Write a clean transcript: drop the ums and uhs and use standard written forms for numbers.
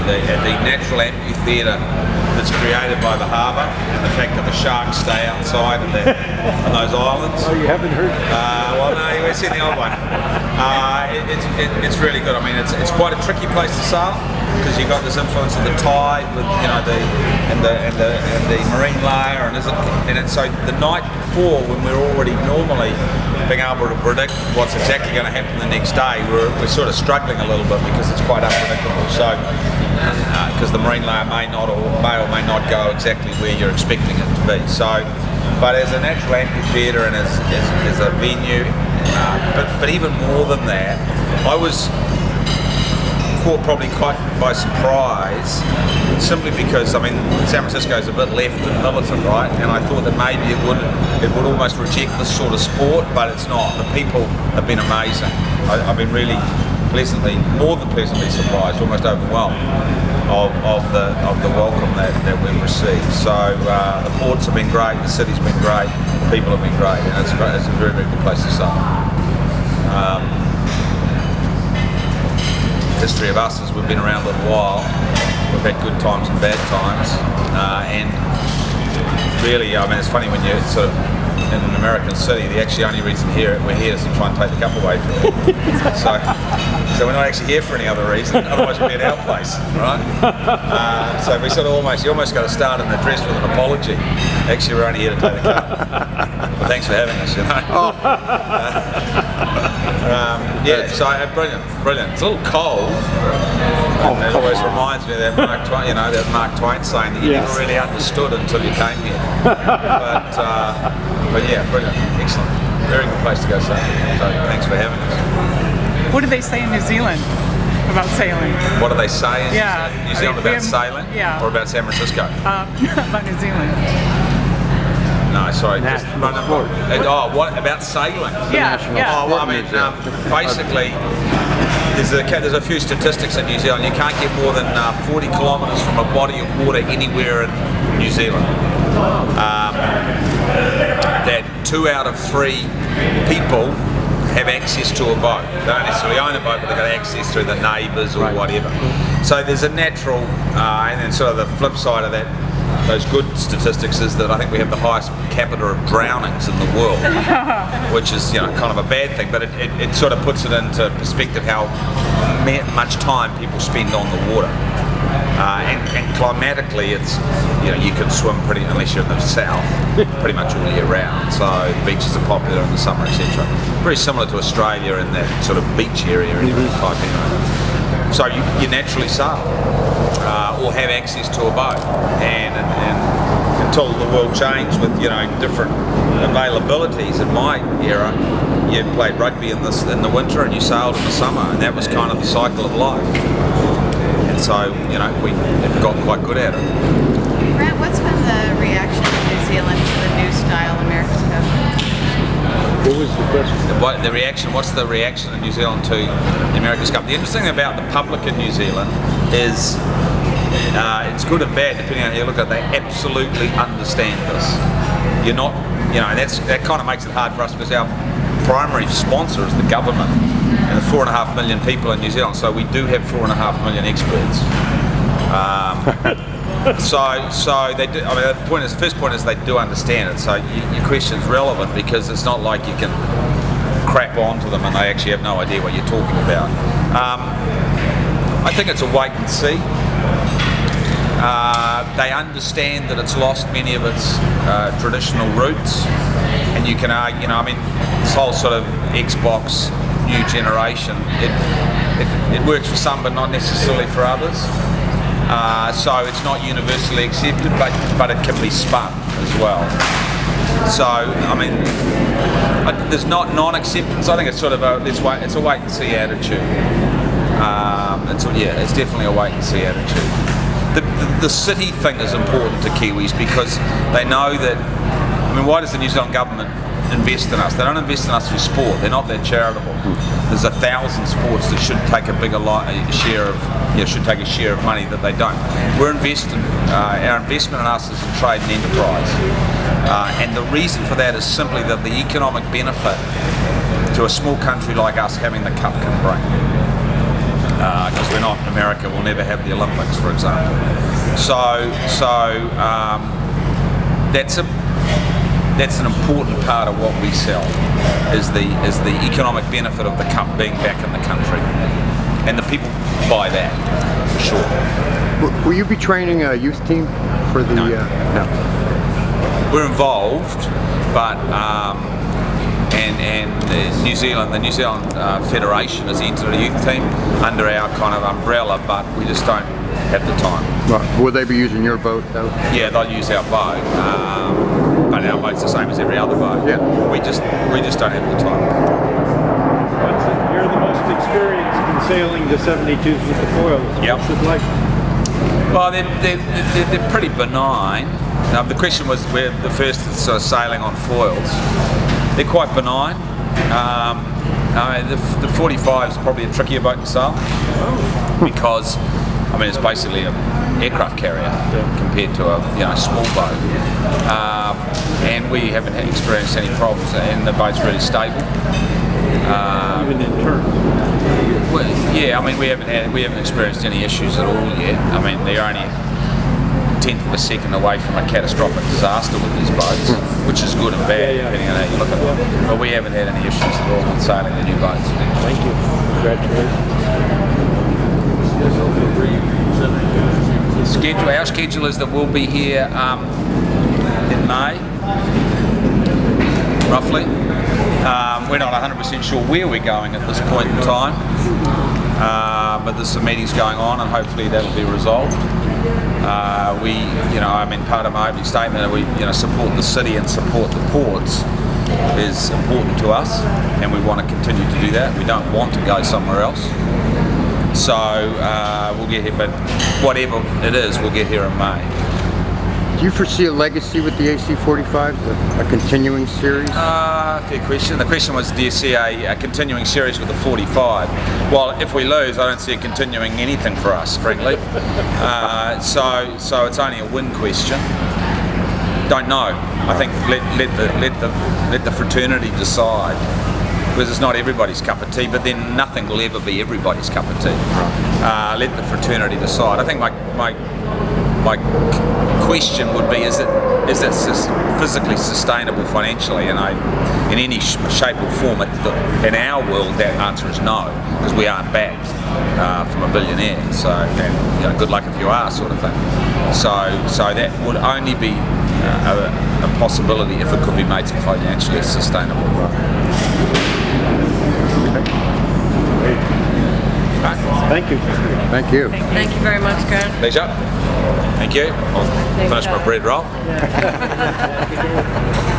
the natural amphitheatre that's created by the harbour, and the fact that the sharks stay outside of on those islands. Oh, you haven't heard? Well, no, we've seen the old one. It's really good. I mean, it's quite a tricky place to sail because you've got this influence of the tide with the marine layer, and so the night before, when we're already normally being able to predict what's exactly going to happen the next day, we're sort of struggling a little bit because it's quite unpredictable. So, because the marine layer may or may not go exactly where you're expecting it to be. So, but as a natural amphitheatre and as a venue, but even more than that, I was caught probably quite by surprise, simply because, I mean, San Francisco is a bit left and militant, right? And I thought that maybe it would almost reject this sort of sport, but it's not. The people have been amazing. I've been really more than pleasantly surprised, almost overwhelmed of the welcome that we've received. So the ports have been great, the city's been great, the people have been great, and it's great. It's a very, very good place to sail. History of us is we've been around a little while. We've had good times and bad times, and really, I mean, it's funny when you're sort of in an American city. The actually only reason we're here is to try and take the cup away from you. So we're not actually here for any other reason. Otherwise, we'd be at our place, right? So we sort of you almost got to start an address with an apology. Actually, we're only here to take the cup. Well, thanks for having us, you know. So brilliant. It's a little cold. And it always reminds me of that Mark Twain saying that you never really understood until you came here. But yeah, brilliant, excellent, very good place to go sailing. So thanks for having us. What do they say in New Zealand about sailing? What do they say in New Zealand about sailing? Yeah. Or about San Francisco? About New Zealand. No, sorry. What about sailing? Yeah. Oh, well, I mean, basically, there's a few statistics in New Zealand. You can't get more than 40 kilometres from a body of water anywhere in New Zealand. That 2 out of 3 people have access to a boat. They don't necessarily own a boat, but they've got access through the neighbours or whatever. So there's a natural, and then sort of the flip side of that, those good statistics is that I think we have the highest per capita of drownings in the world, which is kind of a bad thing, but it sort of puts it into perspective how much time people spend on the water. And climatically, it's you can swim unless you're in the south, pretty much all year round. So the beaches are popular in the summer, etc. Very similar to Australia in that sort of beach area type. So you naturally sail or have access to a boat, and until the world changed with different availabilities. In my era, you played rugby in the winter and you sailed in the summer, and that was kind of the cycle of life. And so we have got quite good at it. Grant, what's been the reaction in New Zealand to the new style America's Cup? What was the question? The reaction. What's the reaction in New Zealand to the America's Cup? The interesting thing about the public in New Zealand is it's good and bad depending on how you look at it. They absolutely understand this. You're not, that kind of makes it hard for us because our primary sponsor is the government and the 4.5 million people in New Zealand. So we do have 4.5 million experts. So they do. I mean, the first point is they do understand it. So your question's relevant because it's not like you can crap onto them and they actually have no idea what you're talking about. I think it's a wait and see. They understand that it's lost many of its traditional roots, and you can argue. This whole sort of Xbox new generation, it works for some, but not necessarily for others. So it's not universally accepted, but it can be spun as well. So there's not non-acceptance. I think it's sort of it's a wait and see attitude. It's definitely a wait and see attitude. The city thing is important to Kiwis because they know that. Why does the New Zealand government invest in us? They don't invest in us for sport. They're not that charitable. There's 1,000 sports that should take should take a share of money that they don't. We're invested. Our investment in us is in trade and enterprise, and the reason for that is simply that the economic benefit to a small country like us having the cup can bring. because we're not America. We'll never have the Olympics, for example. So that's an important part of what we sell, is the economic benefit of the cup being back in the country, and the people buy that for sure. Will you be training a youth team for the? No. No. We're involved, but and the New Zealand Federation has entered a youth team under our kind of umbrella, but we just don't have the time. Right. Will they be using your boat though? Yeah, they'll use our boat, but our boat's the same as every other boat. Yeah. We just don't have the time. You're the most experienced in sailing the 72s with the foils. Yep. What's it like? Well, they're pretty benign. The question was, we're the first that's sort of sailing on foils. They're quite benign. The 45 is probably a trickier boat to sail because, I mean, it's basically an aircraft carrier compared to a small boat. And we haven't experienced any problems, and the boat's really stable. Even in turns? Well, yeah, I mean, we haven't experienced any issues at all yet. I mean, they're only a tenth of a second away from a catastrophic disaster with these boats, which is good and bad depending on how you look at them. But we haven't had any issues at all with sailing the new boats. Thank you. Congratulations. Our schedule is that we'll be here in May, roughly. We're not 100% sure where we're going at this point in time, but there's some meetings going on, and hopefully that'll be resolved. Part of my opening statement, we support the city and support the ports is important to us, and we want to continue to do that. We don't want to go somewhere else. So we'll get here, but whatever it is, we'll get here in May. Do you foresee a legacy with the AC-45, a continuing series? Fair question. The question was, do you see a continuing series with the 45? Well, if we lose, I don't see it continuing anything for us, frankly. So it's only a win question. Don't know. I think let the fraternity decide, because it's not everybody's cup of tea. But then nothing will ever be everybody's cup of tea. Let the fraternity decide. I think my question would be, is it physically sustainable financially in any shape or form? In our world, that answer is no, because we aren't backed from a billionaire. So, good luck if you are, sort of thing. So that would only be a possibility if it could be made financially sustainable. Thank you. Thank you. Thank you very much, Karen. Pleasure. Thank you. I'll finish my bread roll.